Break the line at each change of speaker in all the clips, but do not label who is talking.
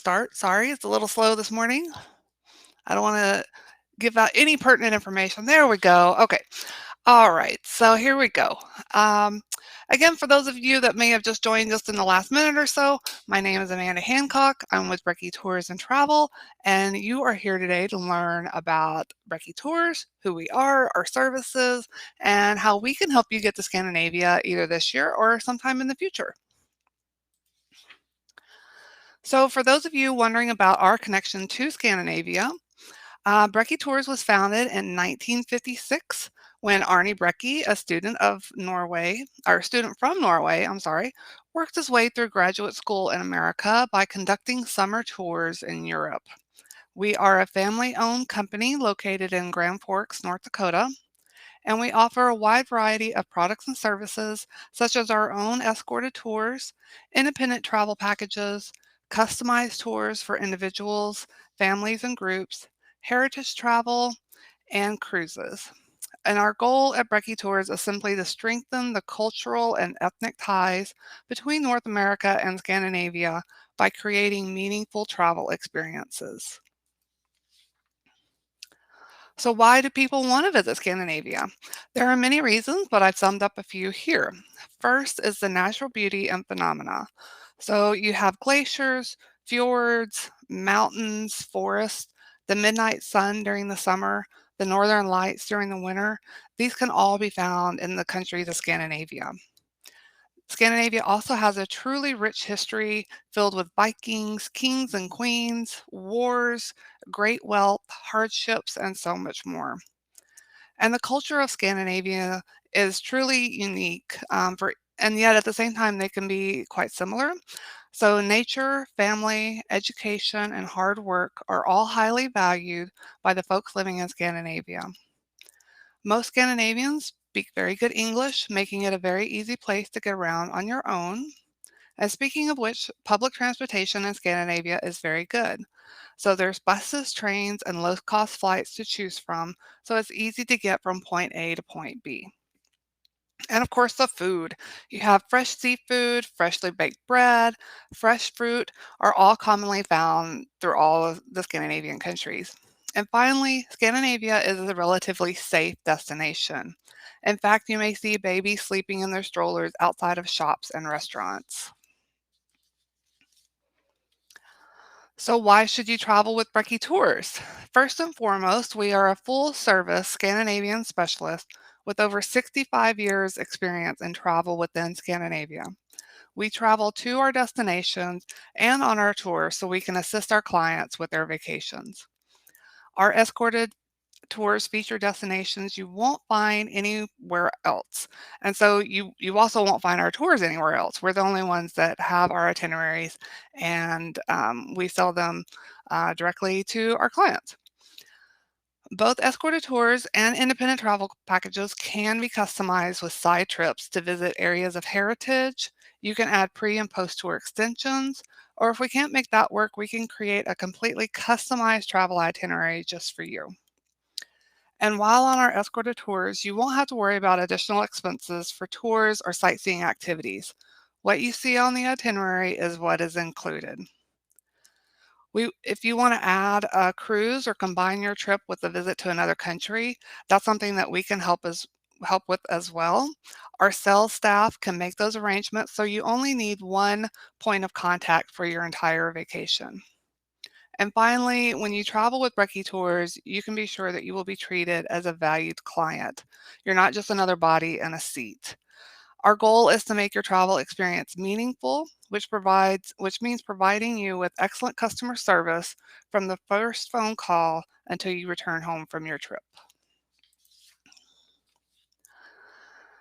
Start. Sorry, it's a little slow this morning. I don't want to give out any pertinent information. There we go. Okay. All right. So here we go. Um, Again, for those of you that may have just joined just in the last minute or so, my name is Amanda Hancock. I'm with Brekke Tours and Travel, and you are here today to learn about Brekke Tours, who we are, our services, and how we can help you get to Scandinavia either this year or sometime in the future. So, for those of you wondering about our connection to Scandinavia, Brekke Tours was founded in 1956 when Arne Brekke, a student of Norway, or a student from Norway, I'm sorry, worked his way through graduate school in America by conducting summer tours in Europe. We are a family owned company located in Grand Forks, North Dakota, and we offer a wide variety of products and services, such as our own escorted tours, independent travel packages, customized tours for individuals, families, and groups, heritage travel, and cruises. And our goal at Brekke Tours is simply to strengthen the cultural and ethnic ties between North America and Scandinavia by creating meaningful travel experiences. So, why do people want to visit Scandinavia? There are many reasons, but I've summed up a few here. First is the natural beauty and phenomena. So, you have glaciers, fjords, mountains, forests, the midnight sun during the summer, the northern lights during the winter. These can all be found in the countries of Scandinavia. Scandinavia also has a truly rich history filled with Vikings, kings and queens, wars, great wealth, hardships, and so much more. And the culture of Scandinavia is truly unique, and yet at the same time, they can be quite similar. So, nature, family, education, and hard work are all highly valued by the folks living in Scandinavia. Most Scandinavians speak very good English, making it a very easy place to get around on your own. And speaking of which, public transportation in Scandinavia is very good. So there's buses, trains, and low-cost flights to choose from, so it's easy to get from point A to point B. And of course, the food. You have fresh seafood, freshly baked bread, fresh fruit are all commonly found through all of the Scandinavian countries. And finally, Scandinavia is a relatively safe destination. In fact, you may see babies sleeping in their strollers outside of shops and restaurants. So, why should you travel with Brekke Tours? First and foremost, we are a full service Scandinavian specialist with over 65 years' experience in travel within Scandinavia. We travel to our destinations and on our tours so we can assist our clients with their vacations. Our escorted tours feature destinations you won't find anywhere else. And so you also won't find our tours anywhere else. We're the only ones that have our itineraries and we sell them directly to our clients. Both escorted tours and independent travel packages can be customized with side trips to visit areas of heritage. You can add pre and post tour extensions, or if we can't make that work, we can create a completely customized travel itinerary just for you. And while on our escorted tours, you won't have to worry about additional expenses for tours or sightseeing activities. What you see on the itinerary is what is included. If you want to add a cruise or combine your trip with a visit to another country, that's something that we can help with as well. Our sales staff can make those arrangements so you only need one point of contact for your entire vacation. And finally, when you travel with Brekke Tours, you can be sure that you will be treated as a valued client. You're not just another body in a seat. Our goal is to make your travel experience meaningful, which means providing you with excellent customer service from the first phone call until you return home from your trip.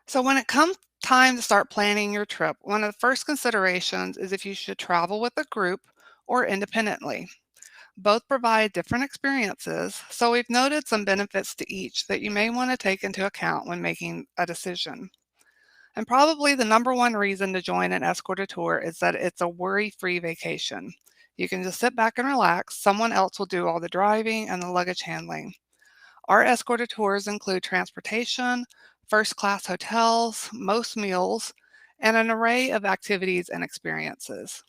So when it comes time to start planning your trip, one of the first considerations is if you should travel with a group or independently. Both provide different experiences, so we've noted some benefits to each that you may want to take into account when making a decision. And probably the number one reason to join an escorted tour is that it's a worry-free vacation. You can just sit back and relax. Someone else will do all the driving and the luggage handling. Our escorted tours include transportation, first-class hotels, most meals, and an array of activities and experiences.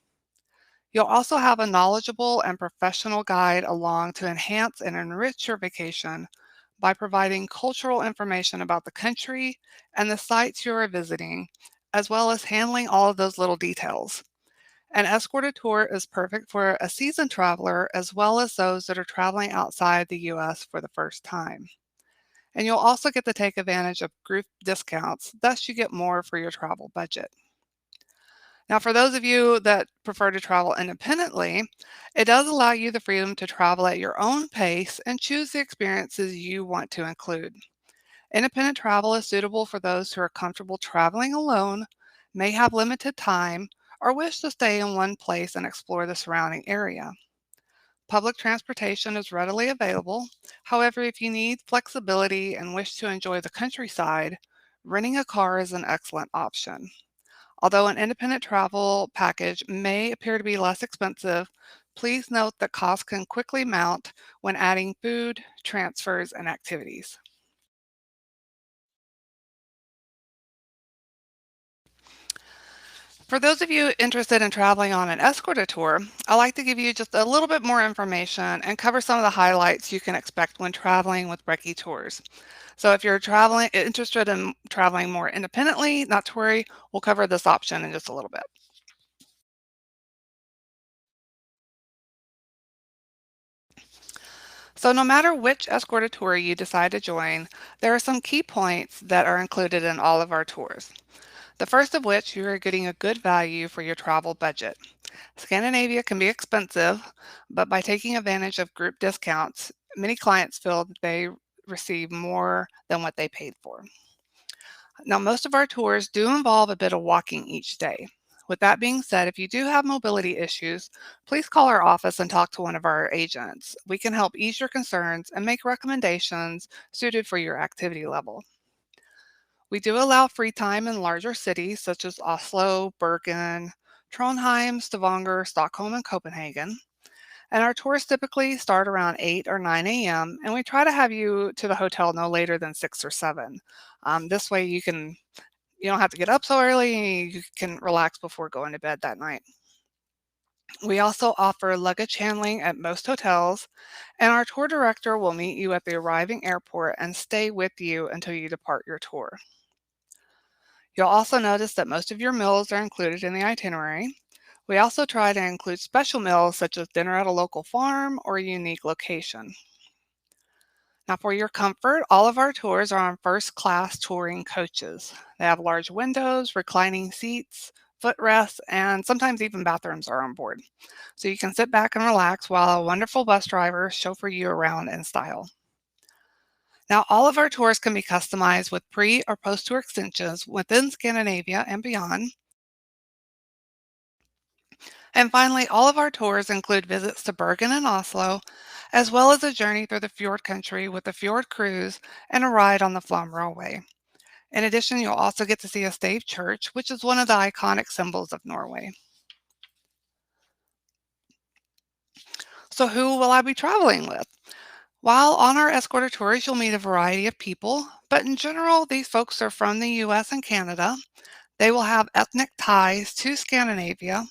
You'll also have a knowledgeable and professional guide along to enhance and enrich your vacation by providing cultural information about the country and the sites you are visiting, as well as handling all of those little details. An escorted tour is perfect for a seasoned traveler as well as those that are traveling outside the US for the first time. And you'll also get to take advantage of group discounts, thus, you get more for your travel budget. Now, for those of you that prefer to travel independently, it does allow you the freedom to travel at your own pace and choose the experiences you want to include. Independent travel is suitable for those who are comfortable traveling alone, may have limited time, or wish to stay in one place and explore the surrounding area. Public transportation is readily available. However, if you need flexibility and wish to enjoy the countryside, renting a car is an excellent option. Although an independent travel package may appear to be less expensive, please note that costs can quickly mount when adding food, transfers, and activities. For those of you interested in traveling on an escorted tour, I'd like to give you just a little bit more information and cover some of the highlights you can expect when traveling with Brekke Tours. So if you're traveling interested in traveling more independently, not to worry, we'll cover this option in just a little bit. So no matter which escorted tour you decide to join, there are some key points that are included in all of our tours. The first of which, you are getting a good value for your travel budget. Scandinavia can be expensive, but by taking advantage of group discounts, many clients feel that they receive more than what they paid for. Now, most of our tours do involve a bit of walking each day. With that being said, if you do have mobility issues, please call our office and talk to one of our agents. We can help ease your concerns and make recommendations suited for your activity level. We do allow free time in larger cities such as Oslo, Bergen, Trondheim, Stavanger, Stockholm, and Copenhagen. And our tours typically start around 8 or 9 a.m., and we try to have you to the hotel no later than 6 or 7. This way you don't have to get up so early, you can relax before going to bed that night. We also offer luggage handling at most hotels, and our tour director will meet you at the arriving airport and stay with you until you depart your tour. You'll also notice that most of your meals are included in the itinerary. We also try to include special meals such as dinner at a local farm or a unique location. Now, for your comfort, all of our tours are on first class touring coaches. They have large windows, reclining seats, footrests, and sometimes even bathrooms are on board. So you can sit back and relax while a wonderful bus driver chauffeur you around in style. Now, all of our tours can be customized with pre or post tour extensions within Scandinavia and beyond. And finally, all of our tours include visits to Bergen and Oslo, as well as a journey through the fjord country with a fjord cruise and a ride on the Flum Railway. In addition, you'll also get to see a stave church, which is one of the iconic symbols of Norway. So who will I be traveling with? While on our escorted tours, you'll meet a variety of people, but in general, these folks are from the US and Canada. They will have ethnic ties to Scandinavia.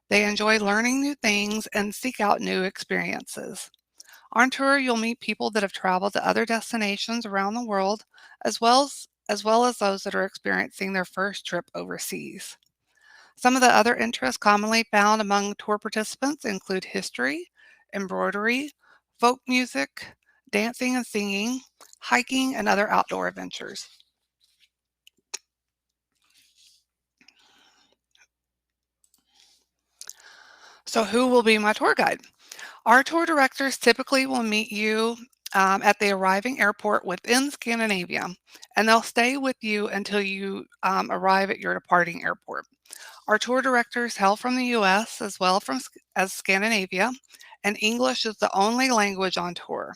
They enjoy learning new things and seek out new experiences. On tour, you'll meet people that have traveled to other destinations around the world, as well as those that are experiencing their first trip overseas. Some of the other interests commonly found among tour participants include history, embroidery, folk music, dancing and singing, hiking, and other outdoor adventures. So, who will be my tour guide? Our tour directors typically will meet you at the arriving airport within Scandinavia, and they'll stay with you until you arrive at your departing airport. Our tour directors hail from the US as well as Scandinavia, and English is the only language on tour.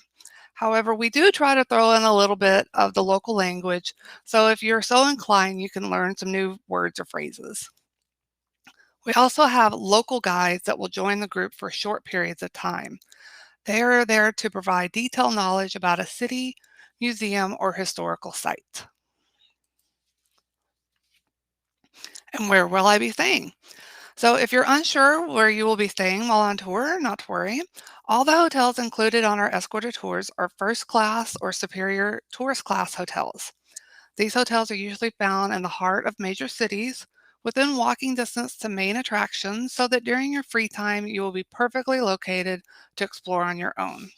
However, we do try to throw in a little bit of the local language, so if you're so inclined, you can learn some new words or phrases. We also have local guides that will join the group for short periods of time. They are there to provide detailed knowledge about a city, museum, or historical site. And where will I be staying? So if you're unsure where you will be staying while on tour, not to worry. All the hotels included on our escorted tours are first class or superior tourist class hotels. These hotels are usually found in the heart of major cities within walking distance to main attractions so that during your free time you will be perfectly located to explore on your own.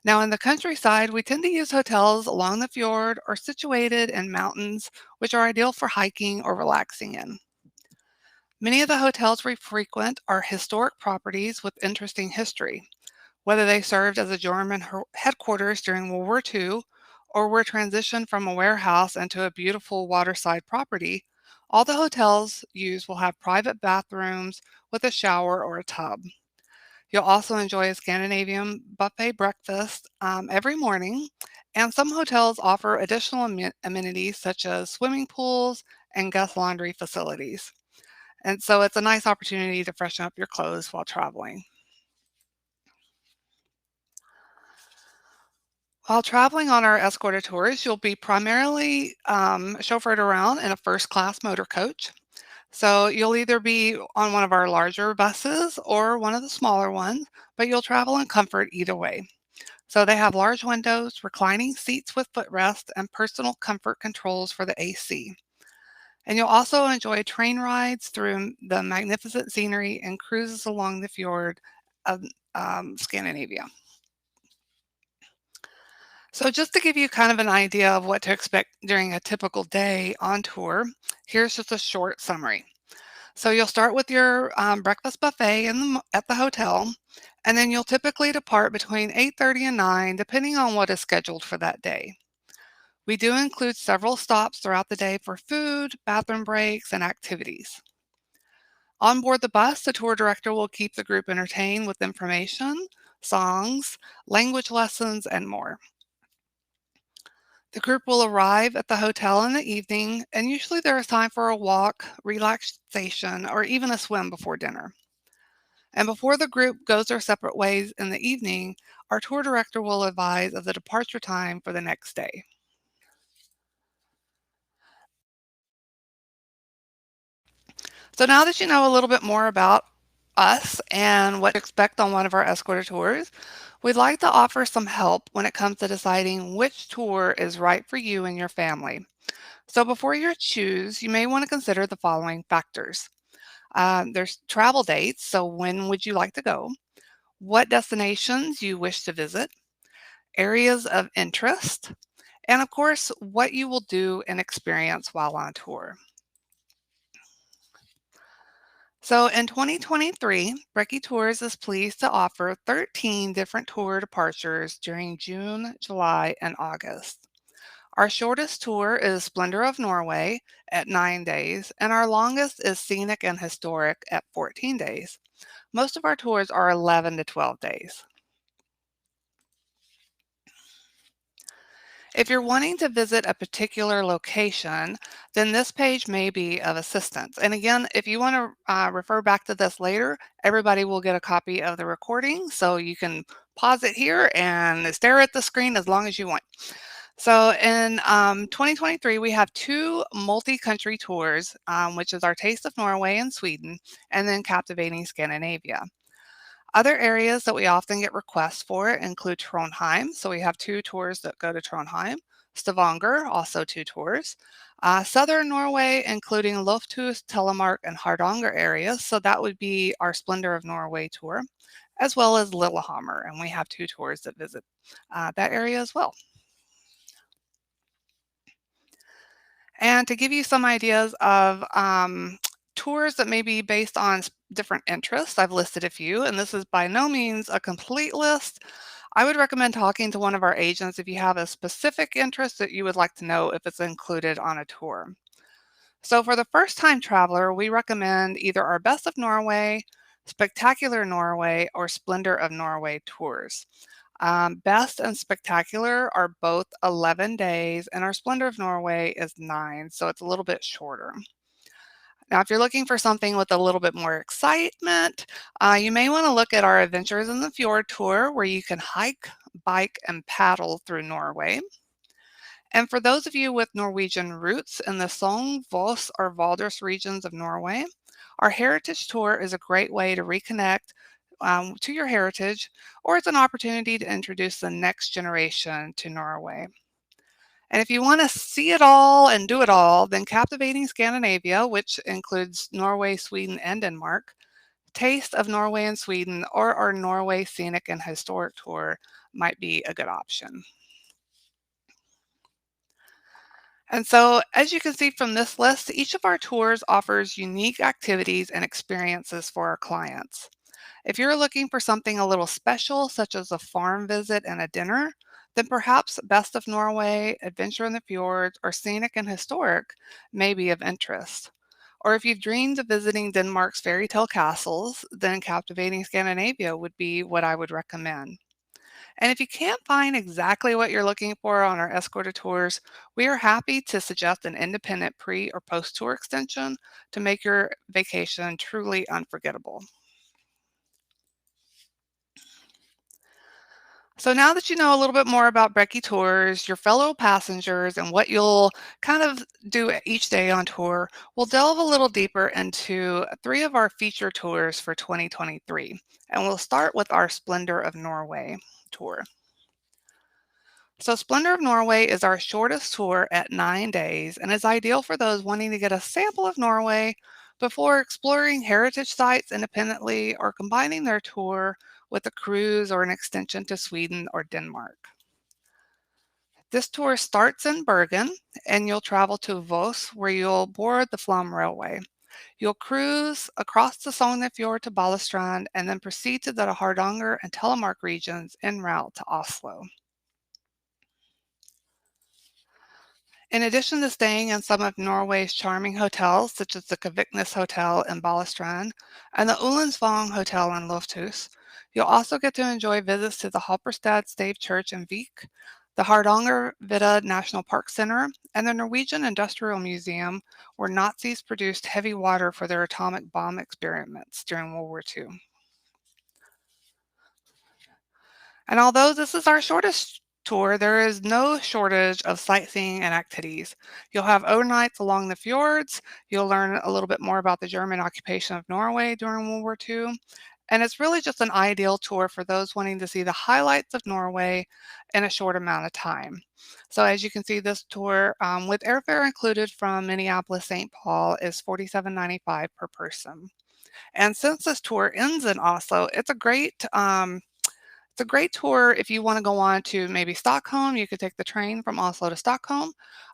Now, in the countryside, we tend to use hotels along the fjord or situated in mountains, which are ideal for hiking or relaxing in. Many of the hotels we frequent are historic properties with interesting history, whether they served as a German headquarters during World War II or were transitioned from a warehouse into a beautiful waterside property. All the hotels used will have private bathrooms with a shower or a tub. You'll also enjoy a Scandinavian buffet breakfast every morning, and some hotels offer additional amenities such as swimming pools and guest laundry facilities. And so it's a nice opportunity to freshen up your clothes while traveling. While traveling on our escorted tours, you'll be primarily chauffeured around in a first class motor coach. So you'll either be on one of our larger buses or one of the smaller ones, but you'll travel in comfort either way. So they have large windows, reclining seats with footrest, and personal comfort controls for the AC. And you'll also enjoy train rides through the magnificent scenery and cruises along the fjord of Scandinavia. So, just to give you kind of an idea of what to expect during a typical day on tour, here's just a short summary. So, you'll start with your breakfast buffet at the hotel, and then you'll typically depart between 8:30 and 9, depending on what is scheduled for that day. We do include several stops throughout the day for food, bathroom breaks, and activities. On board the bus, the tour director will keep the group entertained with information, songs, language lessons, and more. The group will arrive at the hotel in the evening, and usually there is time for a walk, relaxation, or even a swim before dinner. And before the group goes their separate ways in the evening, our tour director will advise of the departure time for the next day. So now that you know a little bit more about us and what to expect on one of our escorted tours, we'd like to offer some help when it comes to deciding which tour is right for you and your family. So before you choose, you may want to consider the following factors. There's travel dates, so when would you like to go? What destinations you wish to visit? Areas of interest? And of course, what you will do and experience while on tour. So in 2023, Brekke Tours is pleased to offer 13 different tour departures during June, July, and August. Our shortest tour is Splendor of Norway at 9 days, and our longest is Scenic and Historic at 14 days. Most of our tours are 11 to 12 days. If you're wanting to visit a particular location, then this page may be of assistance. And again, if you want to refer back to this later, everybody will get a copy of the recording, so you can pause it here and stare at the screen as long as you want. So in 2023, we have two multi-country tours, which is our Taste of Norway and Sweden, and then Captivating Scandinavia. Other areas that we often get requests for include Trondheim. So we have two tours that go to Trondheim. Stavanger, also two tours. Southern Norway, including Loftus, Telemark, and Hardanger areas. So that would be our Splendor of Norway tour, as well as Lillehammer. And we have two tours that visit that area as well. And to give you some ideas of tours that may be based on different interests, I've listed a few, and this is by no means a complete list. I would recommend talking to one of our agents if you have a specific interest that you would like to know if it's included on a tour. So, for the first time traveler, we recommend either our Best of Norway, Spectacular Norway, or Splendor of Norway tours. Best and Spectacular are both 11 days, and our Splendor of Norway is 9, so it's a little bit shorter. Now, if you're looking for something with a little bit more excitement, you may want to look at our Adventures in the Fjord tour, where you can hike, bike, and paddle through Norway. And for those of you with Norwegian roots in the Sogn, Vos, or Valdres regions of Norway, Our heritage tour is a great way to reconnect to your heritage, or it's an opportunity to introduce the next generation to Norway. And if you want to see it all and do it all, then Captivating Scandinavia, which includes Norway, Sweden, and Denmark, Taste of Norway and Sweden, or our Norway Scenic and Historic Tour might be a good option. And so, as you can see from this list, each of our tours offers unique activities and experiences for our clients. If you're looking for something a little special, such as a farm visit and a dinner, then perhaps Best of Norway, Adventure in the Fjords, or Scenic and Historic may be of interest. Or if you've dreamed of visiting Denmark's fairy tale castles, then Captivating Scandinavia would be what I would recommend. And if you can't find exactly what you're looking for on our escorted tours, we are happy to suggest an independent pre or post tour extension to make your vacation truly unforgettable. So now that you know a little bit more about Brekke Tours, your fellow passengers, and what you'll kind of do each day on tour, we'll delve a little deeper into three of our feature tours for 2023. And we'll start with our Splendor of Norway tour. So Splendor of Norway is our shortest tour at 9 days and is ideal for those wanting to get a sample of Norway before exploring heritage sites independently or combining their tour with a cruise or an extension to Sweden or Denmark. This tour starts in Bergen and you'll travel to Voss where you'll board the Flam Railway. You'll cruise across the Sognefjord to Balestrand and then proceed to the Hardanger and Telemark regions en route to Oslo. In addition to staying in some of Norway's charming hotels, such as the Kaviknes Hotel in Balestrand and the Ullensvang Hotel in Lofthus, you'll also get to enjoy visits to the Hopperstad Stave Church in Vik, the Hardanger Vidda National Park Center, and the Norwegian Industrial Museum, where Nazis produced heavy water for their atomic bomb experiments during World War II. And although this is our shortest tour, there is no shortage of sightseeing and activities. You'll have overnights along the fjords. You'll learn a little bit more about the German occupation of Norway during World War II. And it's really just an ideal tour for those wanting to see the highlights of Norway in a short amount of time. So as you can see, this tour with airfare included from Minneapolis St. Paul is $47.95 per person. And since this tour ends in Oslo, it's a great tour if you want to go on to maybe Stockholm. You could take the train from Oslo to Stockholm.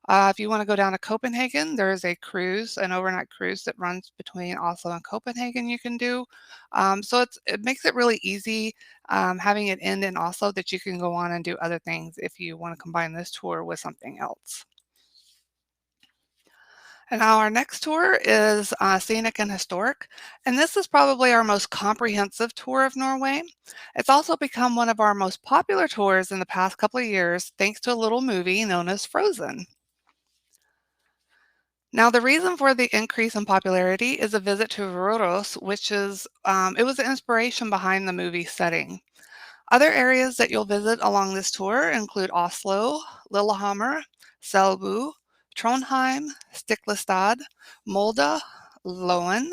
If you want to go down to Copenhagen, there is a cruise, an overnight cruise that runs between Oslo and Copenhagen you can do. It makes it really easy having it end in Oslo that you can go on and do other things if you want to combine this tour with something else. And now our next tour is Scenic and Historic, and this is probably our most comprehensive tour of Norway. It's also become one of our most popular tours in the past couple of years, thanks to a little movie known as Frozen. Now, the reason for the increase in popularity is a visit to Røros, it was the inspiration behind the movie setting. Other areas that you'll visit along this tour include Oslo, Lillehammer, Selbu, Trondheim, Stiklestad, Molde, Loen,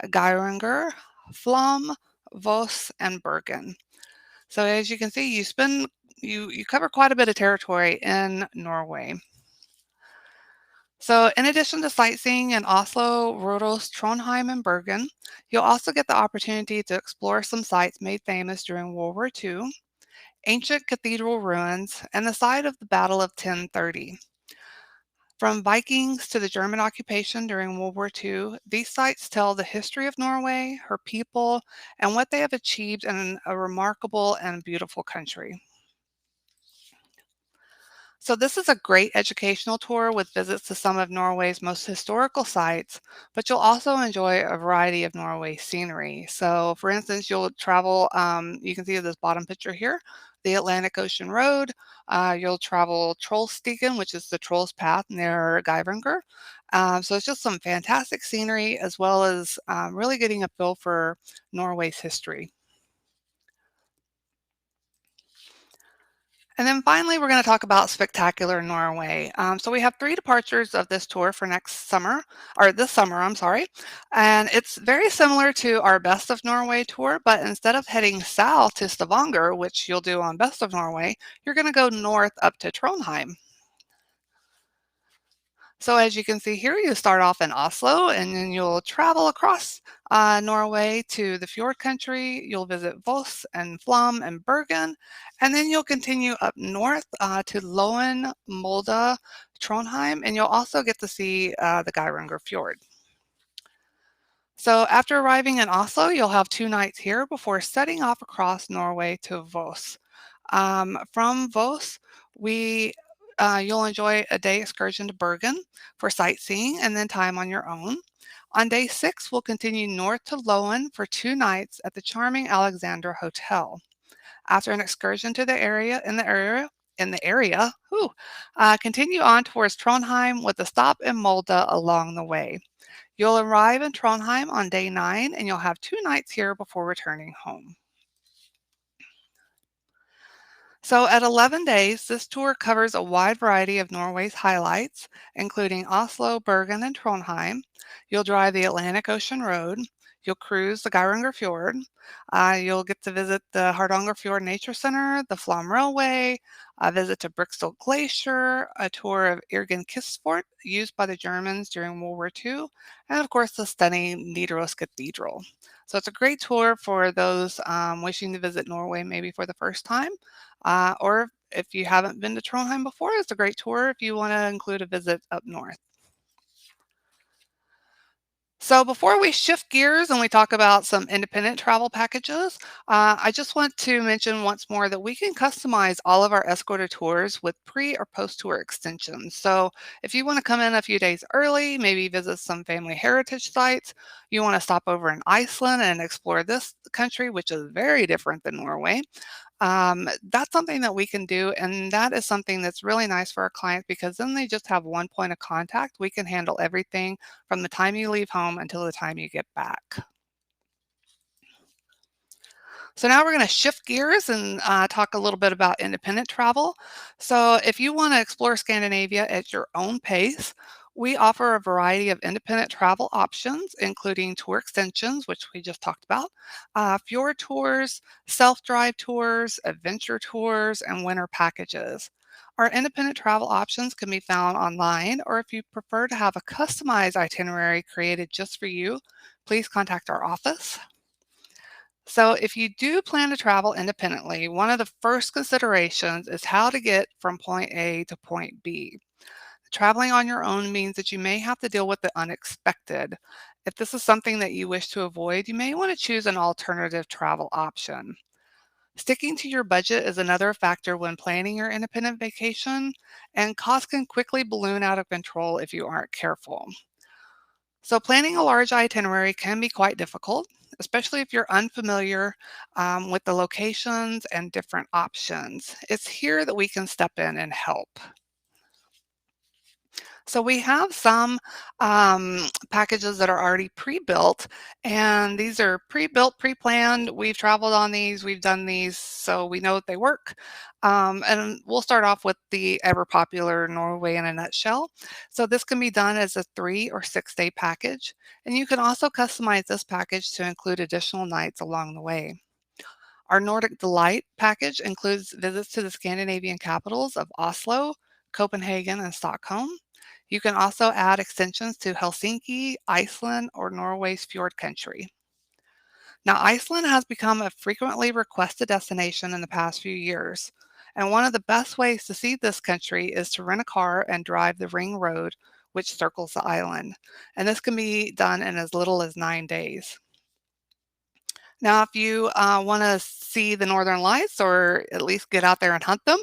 Geiranger, Flom, Voss, and Bergen. So as you can see, you cover quite a bit of territory in Norway. So in addition to sightseeing in Oslo, Røros, Trondheim, and Bergen, you'll also get the opportunity to explore some sites made famous during World War II, ancient cathedral ruins, and the site of the Battle of 1030. From Vikings to the German occupation during World War II, these sites tell the history of Norway, her people, and what they have achieved in a remarkable and beautiful country. So this is a great educational tour with visits to some of Norway's most historical sites, but you'll also enjoy a variety of Norway scenery. So for instance, you'll travel, you can see this bottom picture here, the Atlantic Ocean Road. You'll travel Trollstigen, which is the Troll's Path near Geiranger. So it's just some fantastic scenery as well as really getting a feel for Norway's history. And then finally, we're going to talk about Spectacular Norway. So we have three departures of this tour for next summer, or this summer, I'm sorry. And it's very similar to our Best of Norway tour, but instead of heading south to Stavanger, which you'll do on Best of Norway, you're going to go north up to Trondheim. So as you can see here, you start off in Oslo and then you'll travel across Norway to the fjord country. You'll visit Voss and Flum and Bergen, and then you'll continue up north to Loen, Molde, Trondheim, and you'll also get to see the Geiranger Fjord. So after arriving in Oslo, you'll have 2 nights here before setting off across Norway to Voss. From Voss, we you'll enjoy a day excursion to Bergen for sightseeing and then time on your own. On day 6, we'll continue north to Loen for 2 nights at the charming Alexandra Hotel. After an excursion to the area, continue on towards Trondheim with a stop in Molde along the way. You'll arrive in Trondheim on day 9 and you'll have 2 nights here before returning home. So, at 11 days, this tour covers a wide variety of Norway's highlights, including Oslo, Bergen, and Trondheim. You'll drive the Atlantic Ocean Road. You'll cruise the Geiranger Fjord. You'll get to visit the Hardanger Fjord Nature Center, the Flom Railway, a visit to Briksdal Glacier, a tour of Irgen Kistfort, used by the Germans during World War II, and of course the stunning Nidaros Cathedral. So it's a great tour for those wishing to visit Norway maybe for the first time. Or if you haven't been to Trondheim before, it's a great tour if you want to include a visit up north. So before we shift gears and we talk about some independent travel packages, I just want to mention once more that we can customize all of our escorted tours with pre or post tour extensions. So if you want to come in a few days early, maybe visit some family heritage sites, you want to stop over in Iceland and explore this country, which is very different than Norway. That's something that we can do, and that is something that's really nice for our clients because then they just have one point of contact. We can handle everything from the time you leave home until the time you get back. So now we're going to shift gears and talk a little bit about independent travel. So if you want to explore Scandinavia at your own pace, we offer a variety of independent travel options, including tour extensions, which we just talked about, fjord tours, self-drive tours, adventure tours, and winter packages. Our independent travel options can be found online, or if you prefer to have a customized itinerary created just for you, please contact our office. So, if you do plan to travel independently, one of the first considerations is how to get from point A to point B. Traveling on your own means that you may have to deal with the unexpected. If this is something that you wish to avoid, you may want to choose an alternative travel option. Sticking to your budget is another factor when planning your independent vacation, and costs can quickly balloon out of control if you aren't careful. So, planning a large itinerary can be quite difficult, especially if you're unfamiliar with the locations and different options. It's here that we can step in and help. So we have some packages that are already pre-built, and these are pre-built, pre-planned. We've traveled on these, we've done these, so we know that they work. And we'll start off with the ever popular Norway in a nutshell. So this can be done as a 3 or 6 day package, and you can also customize this package to include additional nights along the way. Our Nordic Delight package includes visits to the Scandinavian capitals of Oslo, Copenhagen, and Stockholm. You can also add extensions to Helsinki, Iceland, or Norway's fjord country. Now, Iceland has become a frequently requested destination in the past few years, and one of the best ways to see this country is to rent a car and drive the Ring Road, which circles the island. And this can be done in as little as 9 days. Now, if you want to see the Northern Lights or at least get out there and hunt them,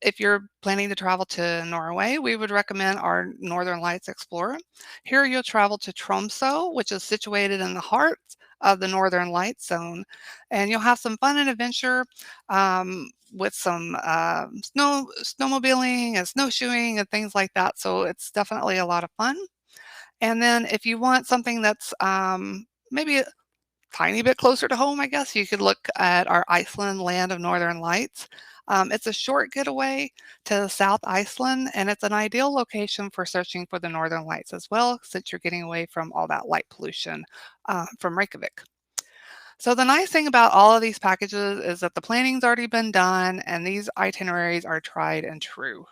if you're planning to travel to Norway, we would recommend our Northern Lights Explorer. Here you'll travel to Tromsø, which is situated in the heart of the Northern Lights zone, and you'll have some fun and adventure with some snowmobiling and snowshoeing and things like that. So it's definitely a lot of fun. And then if you want something that's maybe tiny bit closer to home, I guess, you could look at our Iceland Land of Northern Lights. It's a short getaway to South Iceland, and it's an ideal location for searching for the northern lights as well, since you're getting away from all that light pollution from Reykjavik. So the nice thing about all of these packages is that the planning's already been done and these itineraries are tried and true.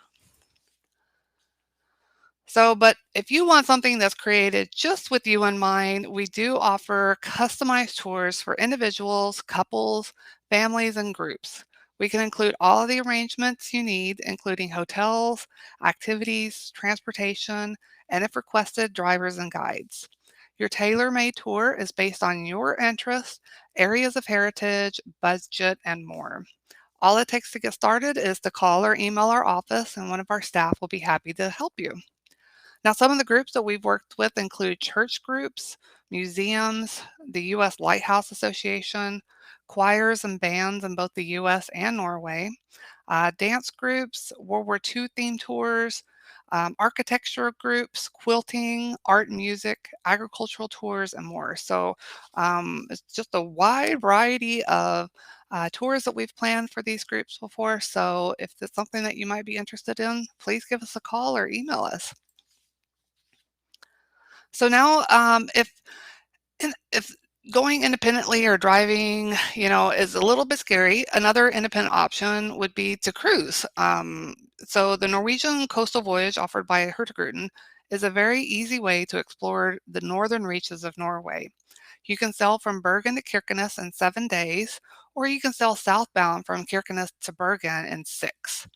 So, but if you want something that's created just with you in mind, we do offer customized tours for individuals, couples, families, and groups. We can include all of the arrangements you need, including hotels, activities, transportation, and if requested, drivers and guides. Your tailor-made tour is based on your interests, areas of heritage, budget, and more. All it takes to get started is to call or email our office, and one of our staff will be happy to help you. Now, some of the groups that we've worked with include church groups, museums, the U.S. Lighthouse Association, choirs and bands in both the U.S. and Norway, dance groups, World War II themed tours, architecture groups, quilting, art and music, agricultural tours, and more. So it's just a wide variety of tours that we've planned for these groups before. So if it's something that you might be interested in, please give us a call or email us. So now, if going independently or driving, is a little bit scary, another independent option would be to cruise. So the Norwegian coastal voyage offered by Hurtigruten is a very easy way to explore the northern reaches of Norway. You can sail from Bergen to Kirkenes in 7 days, or you can sail southbound from Kirkenes to Bergen in 6.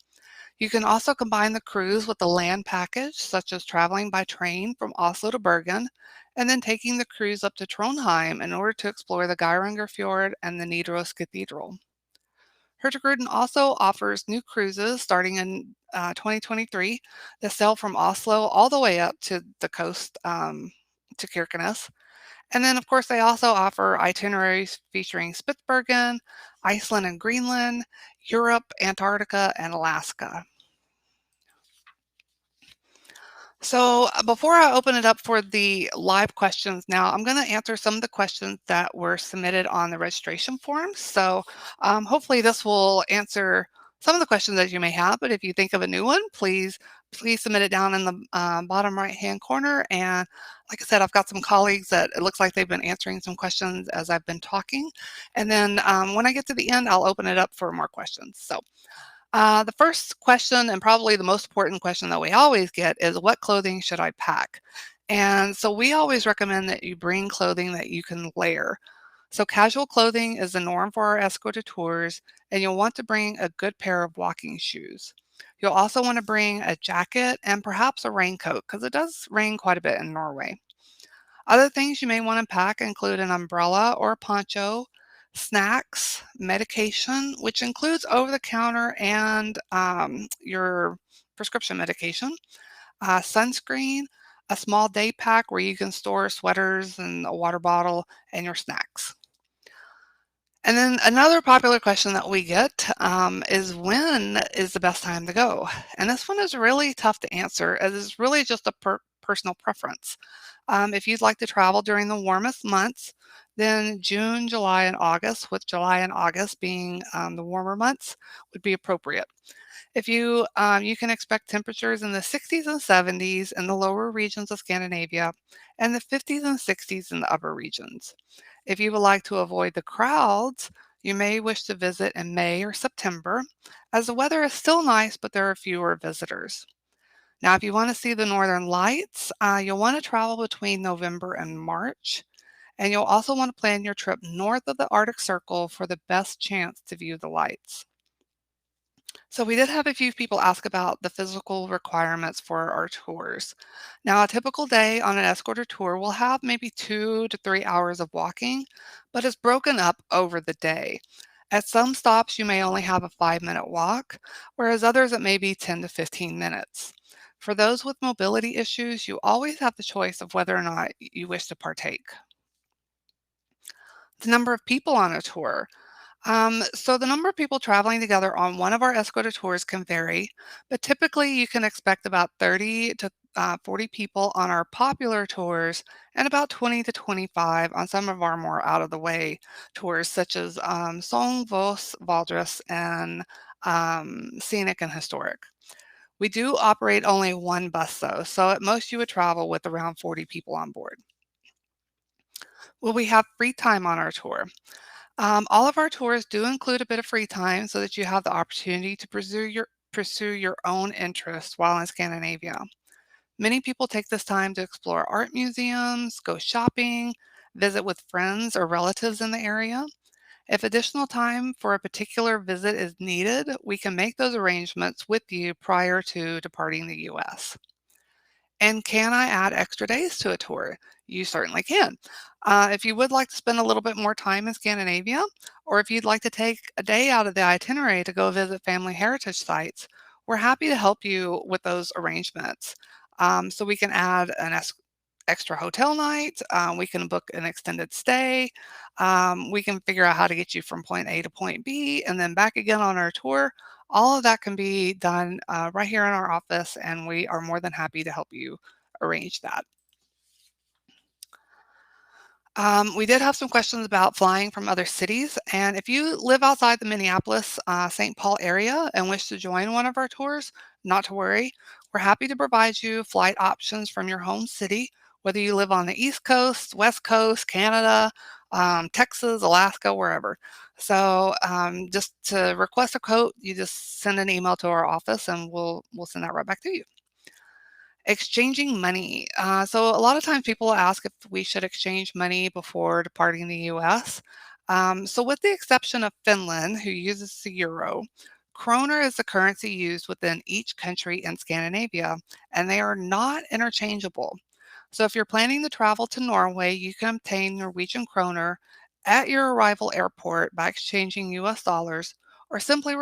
You can also combine the cruise with a land package, such as traveling by train from Oslo to Bergen, and then taking the cruise up to Trondheim in order to explore the Geiranger Fjord and the Nidaros Cathedral. Hurtigruten also offers new cruises starting in 2023 that sail from Oslo all the way up to the coast to Kirkenes. And then, of course, they also offer itineraries featuring Spitsbergen, Iceland and Greenland, Europe, Antarctica, and Alaska. So before I open it up for the live questions now, I'm going to answer some of the questions that were submitted on the registration form. So hopefully this will answer some of the questions that you may have, but if you think of a new one, please submit it down in the bottom right-hand corner. And like I said, I've got some colleagues that it looks like they've been answering some questions as I've been talking. And then when I get to the end, I'll open it up for more questions. So the first question, and probably the most important question that we always get, is what clothing should I pack? And so we always recommend that you bring clothing that you can layer. So casual clothing is the norm for our escorted tours, and you'll want to bring a good pair of walking shoes. You'll also want to bring a jacket and perhaps a raincoat because it does rain quite a bit in Norway. Other things you may want to pack include an umbrella or a poncho, snacks, medication, which includes over the counter and your prescription medication, sunscreen, a small day pack where you can store sweaters and a water bottle and your snacks. And then another popular question that we get is when is the best time to go? And this one is really tough to answer as it's really just a personal preference. If you'd like to travel during the warmest months, then June, July, and August, with July and August being the warmer months, would be appropriate. If you can expect temperatures in the 60s and 70s in the lower regions of Scandinavia and the 50s and 60s in the upper regions. If you would like to avoid the crowds, you may wish to visit in May or September, as the weather is still nice, but there are fewer visitors. Now, if you want to see the northern lights, you'll want to travel between November and March, and you'll also want to plan your trip north of the Arctic Circle for the best chance to view the lights. So we did have a few people ask about the physical requirements for our tours. Now, a typical day on an escorted tour will have maybe 2 to 3 hours of walking, but it's broken up over the day. At some stops, you may only have a 5-minute walk, whereas others it may be 10 to 15 minutes. For those with mobility issues, you always have the choice of whether or not you wish to partake. The number of people on a tour. So the number of people traveling together on one of our escorted tours can vary, but typically you can expect about 30 to 40 people on our popular tours and about 20 to 25 on some of our more out of the way tours, such as Song, Vos, Valdres, and scenic and historic. We do operate only one bus though, so at most you would travel with around 40 people on board. Will we have free time on our tour? All of our tours do include a bit of free time so that you have the opportunity to pursue your own interests while in Scandinavia. Many people take this time to explore art museums, go shopping, visit with friends or relatives in the area. If additional time for a particular visit is needed, we can make those arrangements with you prior to departing the US. And can I add extra days to a tour? You certainly can. If you would like to spend a little bit more time in Scandinavia, or if you'd like to take a day out of the itinerary to go visit family heritage sites, we're happy to help you with those arrangements. So we can add an extra hotel night, we can book an extended stay, we can figure out how to get you from point A to point B and then back again on our tour. All of that can be done right here in our office, and we are more than happy to help you arrange that. We did have some questions about flying from other cities, and if you live outside the Minneapolis, St. Paul area and wish to join one of our tours, not to worry. We're happy to provide you flight options from your home city, whether you live on the East Coast, West Coast, Canada, Texas, Alaska, wherever. So just to request a quote, you just send an email to our office, and we'll send that right back to you. Exchanging money. So a lot of times people ask if we should exchange money before departing the US. So with the exception of Finland, who uses the euro, kroner is the currency used within each country in Scandinavia, and they are not interchangeable. So if you're planning to travel to Norway, you can obtain Norwegian kroner at your arrival airport by exchanging US dollars or simply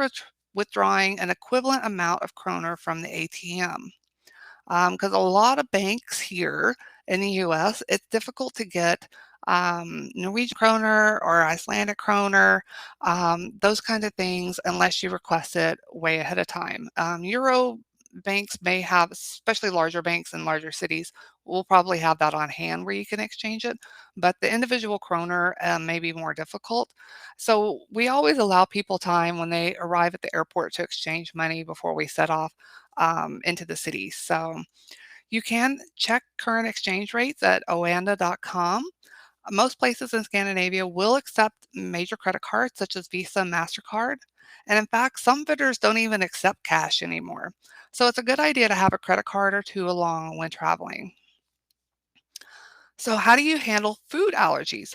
withdrawing an equivalent amount of kroner from the ATM. Because a lot of banks here in the US, it's difficult to get Norwegian kroner or Icelandic kroner, those kind of things, unless you request it way ahead of time. Euro banks may have, especially larger banks in larger cities, will probably have that on hand where you can exchange it, but the individual kroner may be more difficult. So we always allow people time when they arrive at the airport to exchange money before we set off into the city. So you can check current exchange rates at oanda.com. Most places in Scandinavia will accept major credit cards such as Visa and MasterCard. And in fact, some vendors don't even accept cash anymore. So it's a good idea to have a credit card or two along when traveling. So, how do you handle food allergies?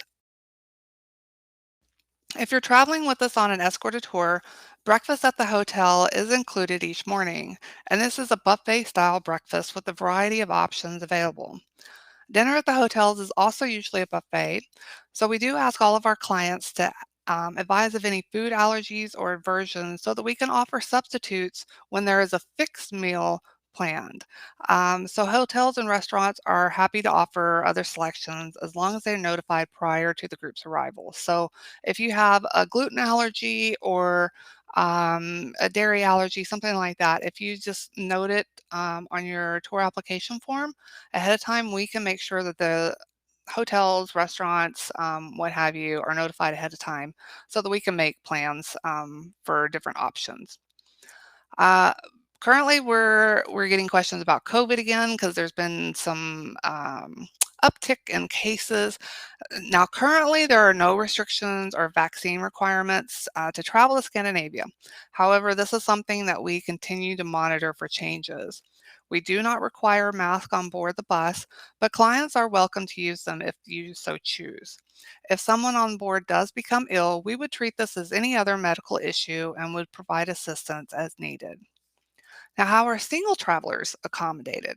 If you're traveling with us on an escorted tour, breakfast at the hotel is included each morning, and this is a buffet style breakfast with a variety of options available. Dinner at the hotels is also usually a buffet, so we do ask all of our clients to advise of any food allergies or aversions so that we can offer substitutes when there is a fixed meal planned. So hotels and restaurants are happy to offer other selections as long as they're notified prior to the group's arrival. So if you have a gluten allergy or a dairy allergy, something like that, if you just note it on your tour application form, ahead of time, we can make sure that the hotels, restaurants, what have you, are notified ahead of time so that we can make plans for different options. Uh, Currently, we're getting questions about COVID again because there's been some uptick in cases. Now, currently, there are no restrictions or vaccine requirements to travel to Scandinavia. However, this is something that we continue to monitor for changes. We do not require a mask on board the bus, but clients are welcome to use them if you so choose. If someone on board does become ill, we would treat this as any other medical issue and would provide assistance as needed. Now, how are single travelers accommodated?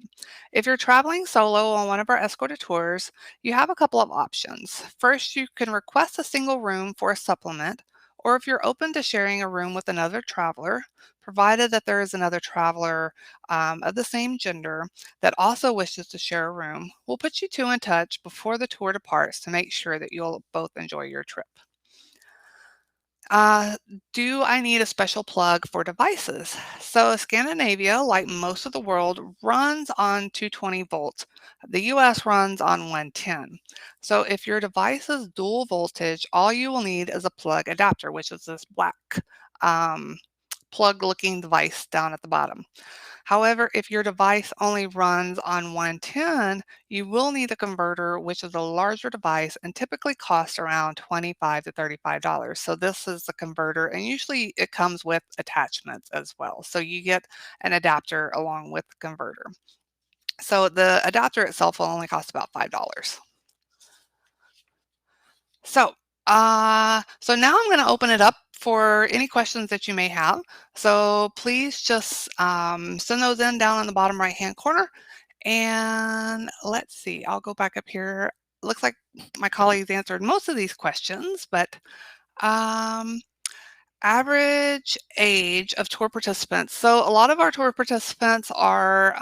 If you're traveling solo on one of our escorted tours, you have a couple of options. First, you can request a single room for a supplement, or if you're open to sharing a room with another traveler, provided that there is another traveler of the same gender that also wishes to share a room, we'll put you two in touch before the tour departs to make sure that you'll both enjoy your trip. Uh, do I need a special plug for devices? So Scandinavia, like most of the world, runs on 220 volts. The US runs on 110. So if your device is dual voltage, all you will need is a plug adapter, which is this black um, plug-looking device down at the bottom. However, if your device only runs on 110, you will need a converter, which is a larger device and typically costs around $25 to $35. So this is the converter, and usually it comes with attachments as well. So you get an adapter along with the converter. So the adapter itself will only cost about $5. So, so now I'm going to open it up for any questions that you may have. So please just send those in down in the bottom right hand corner. And let's see, I'll go back up here. Looks like my colleagues answered most of these questions, but um, average age of tour participants. So a lot of our tour participants are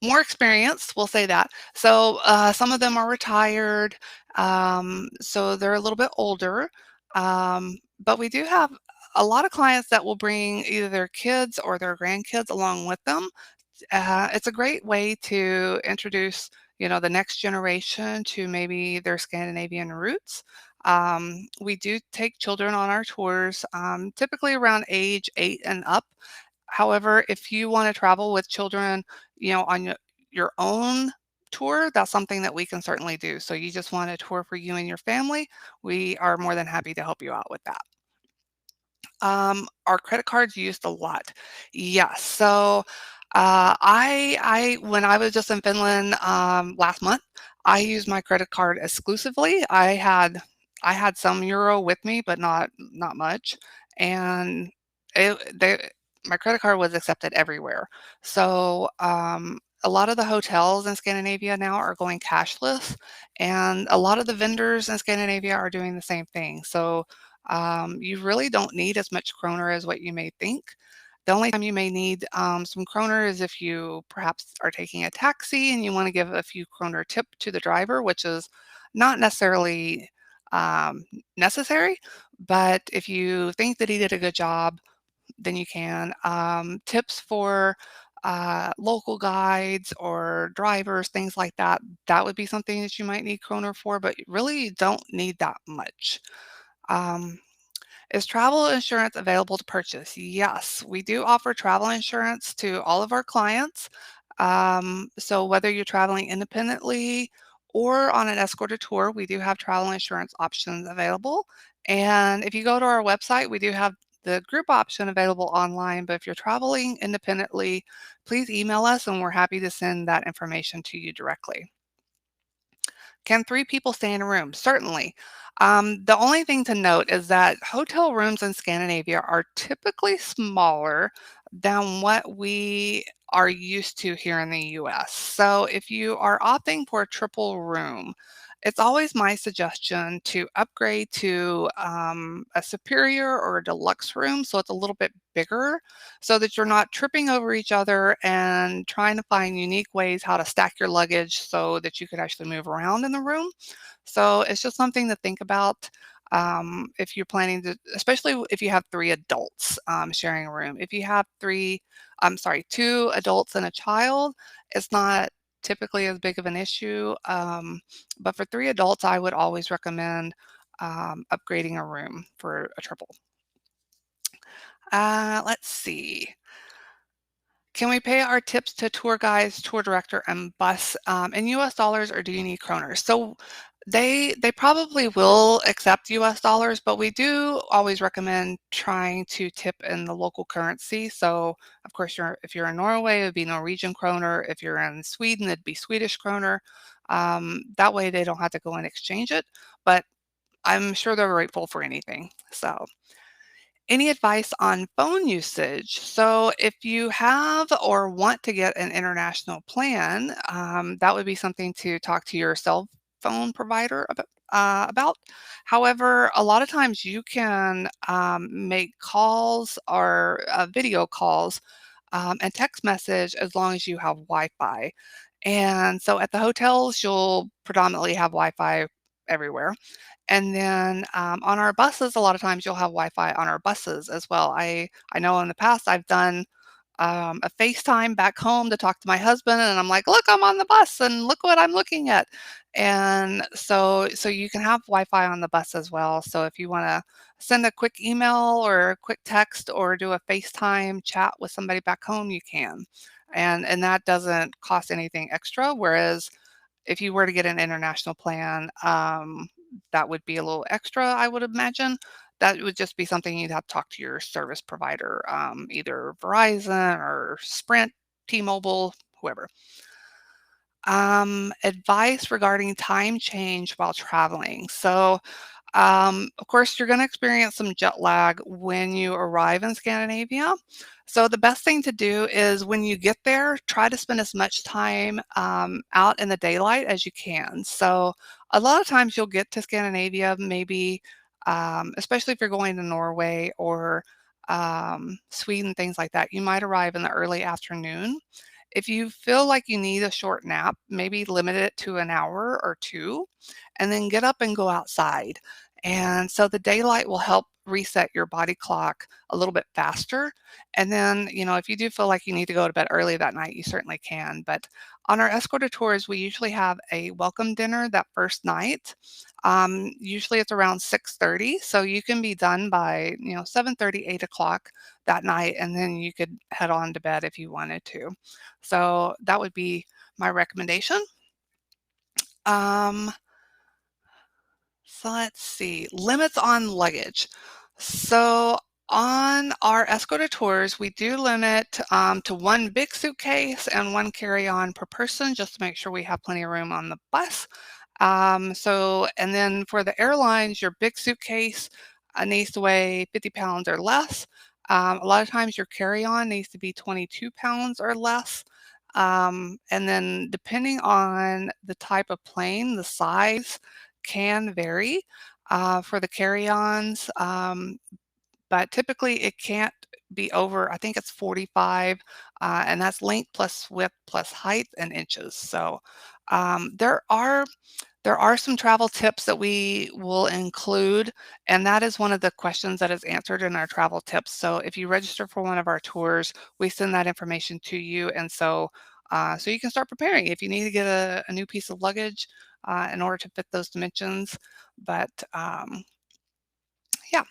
more experienced, we'll say that. So some of them are retired, so they're a little bit older. But we do have a lot of clients that will bring either their kids or their grandkids along with them. It's a great way to introduce, the next generation to maybe their Scandinavian roots. We do take children on our tours, typically around age 8 and up. However, if you want to travel with children, on your own tour, that's something that we can certainly do. So you just want a tour for you and your family, we are more than happy to help you out with that. Are credit cards used a lot? Yes. So, when I was just in Finland last month, I used my credit card exclusively. I had some euro with me, but not much, and my credit card was accepted everywhere. So, a lot of the hotels in Scandinavia now are going cashless, and a lot of the vendors in Scandinavia are doing the same thing. So you really don't need as much kroner as what you may think. The only time you may need some kroner is if you perhaps are taking a taxi and you want to give a few kroner tip to the driver, which is not necessarily necessary. But if you think that he did a good job, then you can. Tips for local guides or drivers, things like that, that would be something that you might need kroner for, but you really don't need that much. Um, is travel insurance available to purchase? Yes, we do offer travel insurance to all of our clients. So whether you're traveling independently or on an escorted tour, we do have travel insurance options available. And if you go to our website, we do have the group option available online. But if you're traveling independently, please email us and we're happy to send that information to you directly. Can 3 people stay in a room? Certainly. The only thing to note is that hotel rooms in Scandinavia are typically smaller than what we are used to here in the US. So if you are opting for a triple room, it's always my suggestion to upgrade to a superior or a deluxe room so it's a little bit bigger so that you're not tripping over each other and trying to find unique ways how to stack your luggage so that you could actually move around in the room. So it's just something to think about if you're planning to, especially if you have 3 adults sharing a room. If you have I'm sorry, 2 adults and a child, it's not typically as big of an issue. But for 3 adults, I would always recommend upgrading a room for a triple. Let's see. Can we pay our tips to tour guides, tour director, and bus in US dollars, or do you need kroners? So they probably will accept US dollars, but we do always recommend trying to tip in the local currency. So of course, if you're in Norway, it would be Norwegian kroner. If you're in Sweden, it'd be Swedish kroner. That way they don't have to go and exchange it, but I'm sure they're grateful for anything. So any advice on phone usage? So, if you have or want to get an international plan, that would be something to talk to your cell phone provider about. However, a lot of times you can make calls or video calls and text message as long as you have Wi Fi. And so at the hotels, you'll predominantly have Wi Fi everywhere. And then, on our buses, a lot of times you'll have Wi-Fi on our buses as well. I know in the past I've done, a FaceTime back home to talk to my husband, and I'm like, "Look, I'm on the bus, and look what I'm looking at." And so you can have Wi-Fi on the bus as well. So if you want to send a quick email or a quick text or do a FaceTime chat with somebody back home, you can. And that doesn't cost anything extra. Whereas if you were to get an international plan, that would be a little extra, I would imagine. That would just be something you'd have to talk to your service provider, either Verizon or Sprint, T-Mobile, whoever. Advice regarding time change while traveling. So, of course, you're going to experience some jet lag when you arrive in Scandinavia. So, the best thing to do is when you get there, try to spend as much time out in the daylight as you can. So, a lot of times you'll get to Scandinavia, maybe, especially if you're going to Norway or Sweden, things like that, you might arrive in the early afternoon. If you feel like you need a short nap, maybe limit it to an hour or two, and then get up and go outside. And so the daylight will help reset your body clock a little bit faster. And then, if you do feel like you need to go to bed early that night, you certainly can. But on our escorted tours, we usually have a welcome dinner that first night. Usually it's around 6:30, so you can be done by 7:30, 8 o'clock that night, and then you could head on to bed if you wanted to. So that would be my recommendation. Um, so let's see, limits on luggage. So on our escorted tours, we do limit to one big suitcase and one carry-on per person, just to make sure we have plenty of room on the bus. And then for the airlines, your big suitcase needs to weigh 50 pounds or less. A lot of times your carry-on needs to be 22 pounds or less. And then depending on the type of plane, the size can vary for the carry-ons. But typically it can't be over, I think it's 45, and that's length plus width plus height in inches. So there are some travel tips that we will include, and that is one of the questions that is answered in our travel tips. So if you register for one of our tours, we send that information to you, and so you can start preparing if you need to get a new piece of luggage in order to fit those dimensions. But yeah.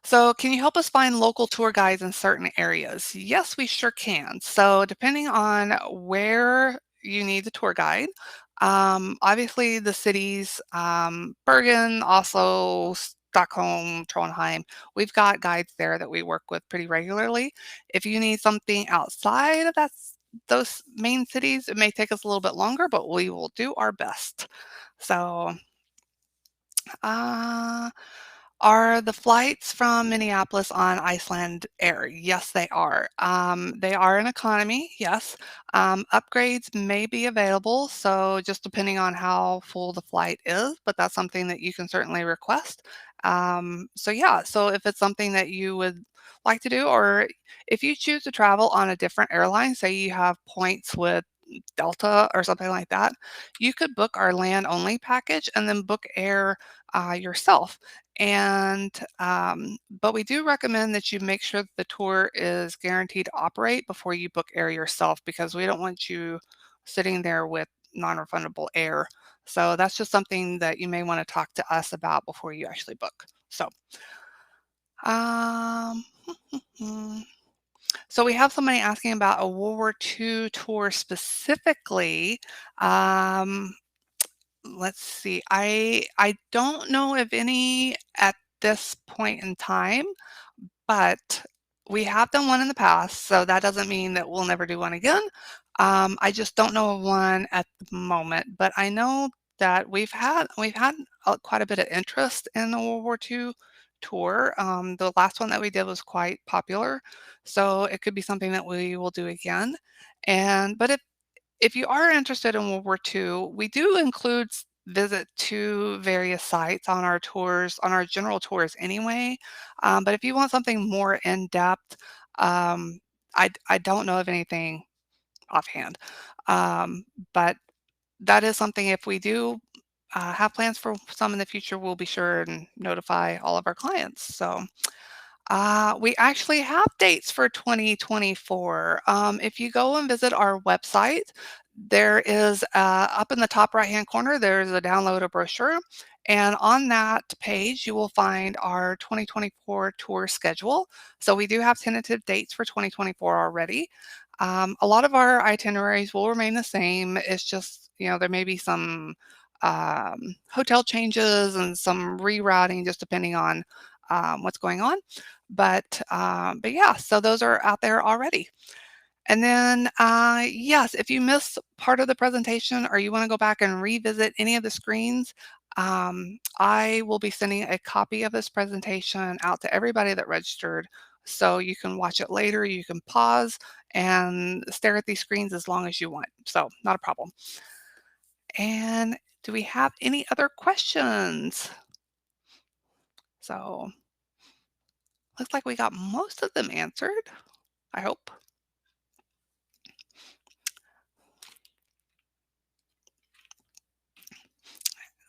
So, can you help us find local tour guides in certain areas? Yes, we sure can. So, depending on where you need the tour guide, obviously the cities, Bergen, Oslo, Stockholm, Trondheim, we've got guides there that we work with pretty regularly. If you need something outside of those main cities, it may take us a little bit longer, but we will do our best. So, uh, are the flights from Minneapolis on Iceland Air? Yes, they are. They are an economy, yes. Upgrades may be available, so just depending on how full the flight is, but that's something that you can certainly request. So yeah, so if it's something that you would like to do, or if you choose to travel on a different airline, say you have points with Delta or something like that, you could book our land only package and then book air yourself. But we do recommend that you make sure that the tour is guaranteed to operate before you book air yourself, because we don't want you sitting there with non-refundable air. So that's just something that you may want to talk to us about before you actually book. Um, so we have somebody asking about a World War II tour specifically. Um, let's see. I don't know of any at this point in time, but we have done one in the past, so that doesn't mean that we'll never do one again. I just don't know of one at the moment, but I know that we've had quite a bit of interest in the World War II tour. The last one that we did was quite popular, so it could be something that we will do again. But if you are interested in World War II, we do include visit to various sites on our tours, on our general tours anyway. But if you want something more in depth, um, I don't know of anything offhand. Um, but that is something, if we do have plans for some in the future, we'll be sure and notify all of our clients. So we actually have dates for 2024. If you go and visit our website, There is up in the top right-hand corner, there's a download a brochure, and on that page, you will find our 2024 tour schedule. So we do have tentative dates for 2024 already. A lot of our itineraries will remain the same. It's just, there may be some hotel changes and some rerouting just depending on what's going on. But yeah, so those are out there already. And then, yes, if you missed part of the presentation or you want to go back and revisit any of the screens, I will be sending a copy of this presentation out to everybody that registered. So you can watch it later, you can pause and stare at these screens as long as you want. So, not a problem. And do we have any other questions? So, looks like we got most of them answered, I hope.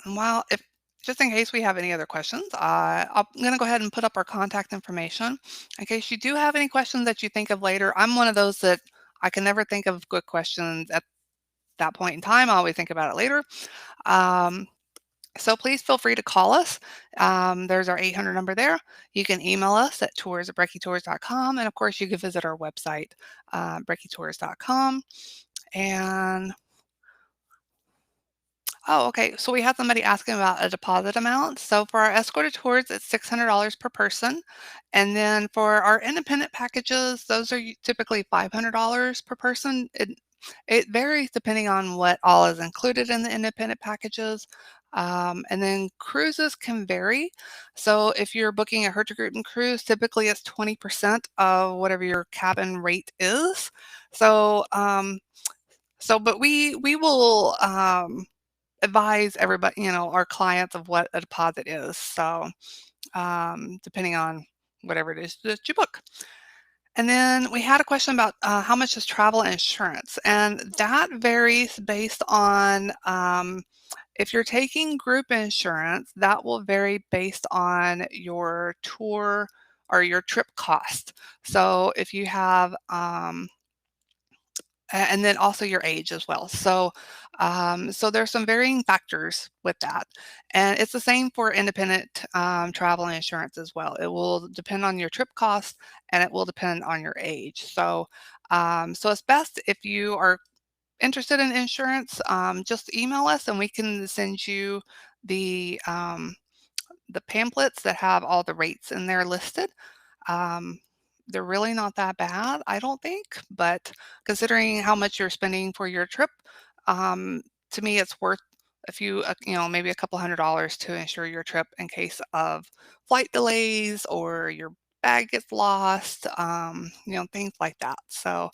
Well, if just in case we have any other questions, I'm going to go ahead and put up our contact information in case you do have any questions that you think of later. I'm one of those that I can never think of good questions at that point in time. I always think about it later. Um, so please feel free to call us. There's our 800 number there. You can email us at tours@brekketours.com. And of course, you can visit our website, brekketours.com. And Oh, okay. So we had somebody asking about a deposit amount. So for our escorted tours, it's $600 per person. And then for our independent packages, those are typically $500 per person. It varies depending on what all is included in the independent packages. And then cruises can vary. So if you're booking a Hurtigruten cruise, typically it's 20% of whatever your cabin rate is. So, but we will advise everybody, our clients of what a deposit is. So, depending on whatever it is that you book. And then we had a question about how much is travel insurance, and that varies based on if you're taking group insurance, that will vary based on your tour or your trip cost. So if you have and then also your age as well. So there's some varying factors with that, and it's the same for independent travel insurance as well. It will depend on your trip cost, and it will depend on your age. So it's best if you are interested in insurance, just email us, and we can send you the um, the pamphlets that have all the rates in there listed. Um, they're really not that bad, I don't think, but considering how much you're spending for your trip, um, to me, it's worth maybe a couple $100 to insure your trip in case of flight delays or your bag gets lost, things like that. So,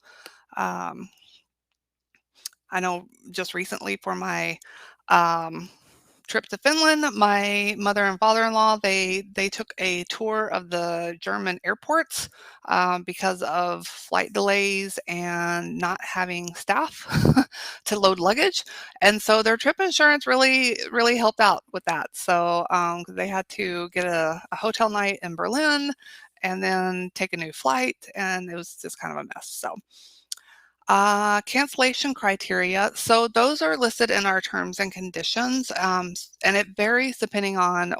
um, I know just recently for my um, trip to Finland, my mother and father-in-law, they took a tour of the German airports because of flight delays and not having staff to load luggage, and so their trip insurance really helped out with that. So 'cause they had to get a hotel night in Berlin and then take a new flight, and it was just kind of a mess. So cancellation criteria. So those are listed in our terms and conditions, and it varies depending on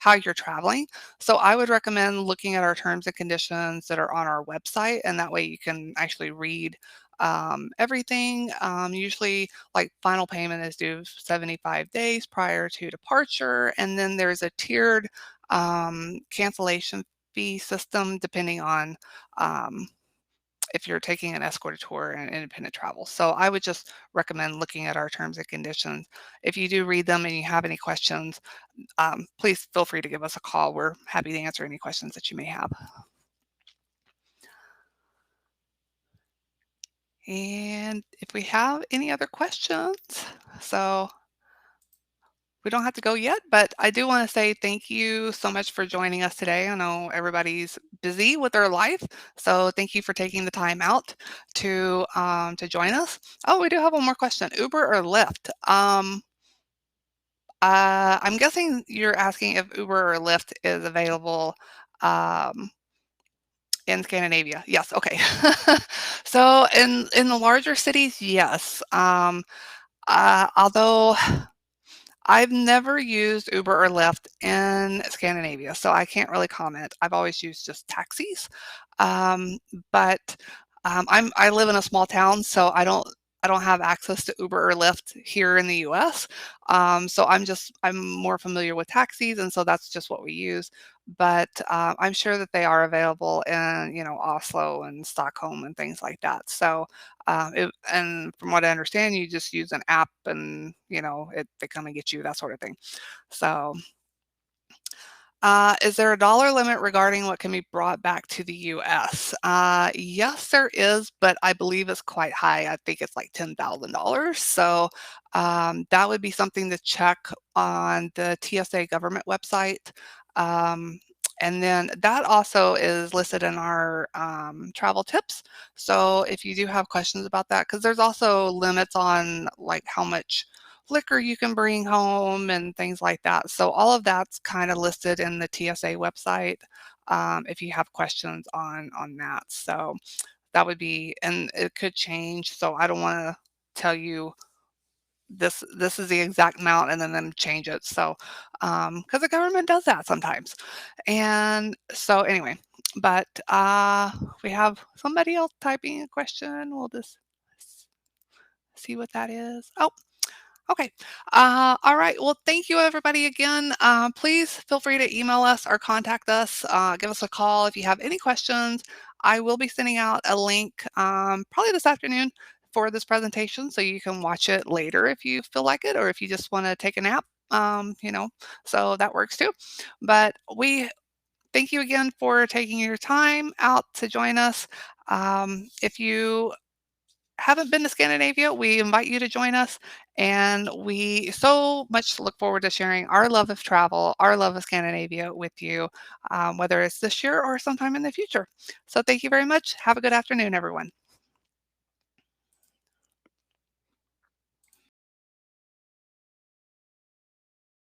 how you're traveling. So I would recommend looking at our terms and conditions that are on our website, and that way you can actually read everything. Usually, like final payment is due 75 days prior to departure, and then there's a tiered cancellation fee system depending on um, if you're taking an escorted tour and independent travel. So I would just recommend looking at our terms and conditions. If you do read them and you have any questions, please feel free to give us a call. We're happy to answer any questions that you may have. And if we have any other questions, so we don't have to go yet, but I do want to say thank you so much for joining us today. I know everybody's busy with their life, so thank you for taking the time out to join us. Oh, we do have one more question: Uber or Lyft? I'm guessing you're asking if Uber or Lyft is available um, In Scandinavia, yes, okay. So in the larger cities, yes. Although I've never used Uber or Lyft in Scandinavia, so I can't really comment. I've always used just taxis. Um, but I live in a small town, so I don't have access to Uber or Lyft here in the US. So I'm more familiar with taxis, and so that's just what we use. But I'm sure that they are available in, Oslo and Stockholm and things like that. So and from what I understand, you just use an app and, they come and get you, that sort of thing. So, is there a dollar limit regarding what can be brought back to the US? Yes, there is, but I believe it's quite high. I think it's like $10,000. So, that would be something to check on the TSA government website. Um, and then that also is listed in our travel tips. So if you do have questions about that, because there's also limits on like how much liquor you can bring home and things like that. So all of that's kind of listed in the TSA website, if you have questions on that. So that would be, and it could change. So I don't want to tell you this is the exact amount and then them change it. So because the government does that sometimes. And so anyway, but we have somebody else typing a question. We'll just see what that is. Oh, okay. All right. Well, thank you, everybody, again. Please feel free to email us or contact us. Give us a call if you have any questions. I will be sending out a link probably this afternoon for this presentation so you can watch it later if you feel like it or if you just want to take a nap. So that works too. But we thank you again for taking your time out to join us. If you haven't been to Scandinavia, we invite you to join us. And we so much look forward to sharing our love of travel, our love of Scandinavia with you, whether it's this year or sometime in the future. So thank you very much. Have a good afternoon, everyone.